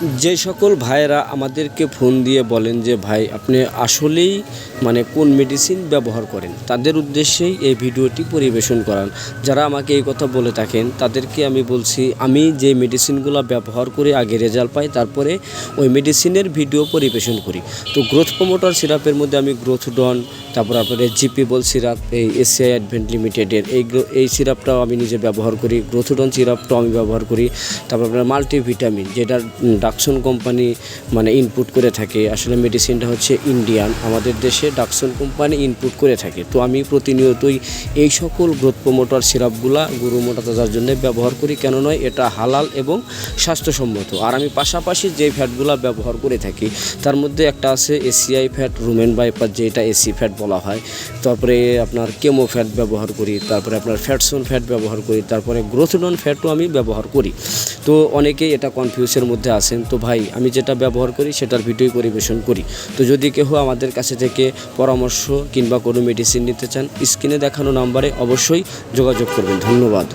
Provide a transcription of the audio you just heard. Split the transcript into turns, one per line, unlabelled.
যে সকল ভাইয়েরা আমাদেরকে ফোন দিয়ে বলেন যে ভাই আপনি আসলেই কোন মেডিসিন ব্যবহার করেন, তাদের উদ্দেশ্যেই এই ভিডিওটি পরিবেশন করান। যারা আমাকে এই কথা বলে থাকেন তাদেরকে আমি বলছি, আমি যে মেডিসিনগুলো ব্যবহার করে আগে রেজাল্ট পাই তারপরে ওই মেডিসিনের ভিডিও পরিবেশন করি। তো গ্রোথ প্রমোটার সিরাপের মধ্যে আমি গ্রোথডন, তারপর আপনার জিপিবল সিরাপ, এই এসিআই অ্যাডভেন্ট লিমিটেডের এই সিরাপটাও আমি নিজে ব্যবহার করি। গ্রোথডন সিরাপটাও আমি ব্যবহার করি। তারপর আপনার মাল্টিভিটামিন, যেটা ডাকসন কোম্পানি ইনপুট করে থাকে। আসলে মেডিসিনটা হচ্ছে ইন্ডিয়ান, আমাদের দেশে ডাকসন কোম্পানি ইনপুট করে থাকে। তো আমি প্রতিনিয়তই এই সকল গ্রোথ প্রমোটার সিরাপগুলা গরু মোটা তাজার জন্য ব্যবহার করি। কেন নয়, এটা হালাল এবং স্বাস্থ্যসম্মত। আর আমি পাশাপাশি যে ফ্যাটগুলো ব্যবহার করে থাকি তার মধ্যে একটা আছে এসিআই ফ্যাট, রুমেন বাইপাস, যেটা এসি ফ্যাট বলা হয়। তারপরে আপনার কেমো ফ্যাট ব্যবহার করি, তারপরে আপনার ফ্যাটসন ফ্যাট ব্যবহার করি, তারপরে গ্রোথডন ফ্যাটও আমি ব্যবহার করি। তো অনেকেই এটা কনফিউজের মধ্যে আছেন। তো ভাই আমি যেটা ব্যবহার করি সেটার ভিডিও পরিবেশন করি। তো যদি কেউ আমাদের কাছে থেকে পরামর্শ কিংবা কোনো মেডিসিন নিতে চান, স্ক্রিনে দেখানো নাম্বারে অবশ্যই যোগাযোগ করবেন। ধন্যবাদ।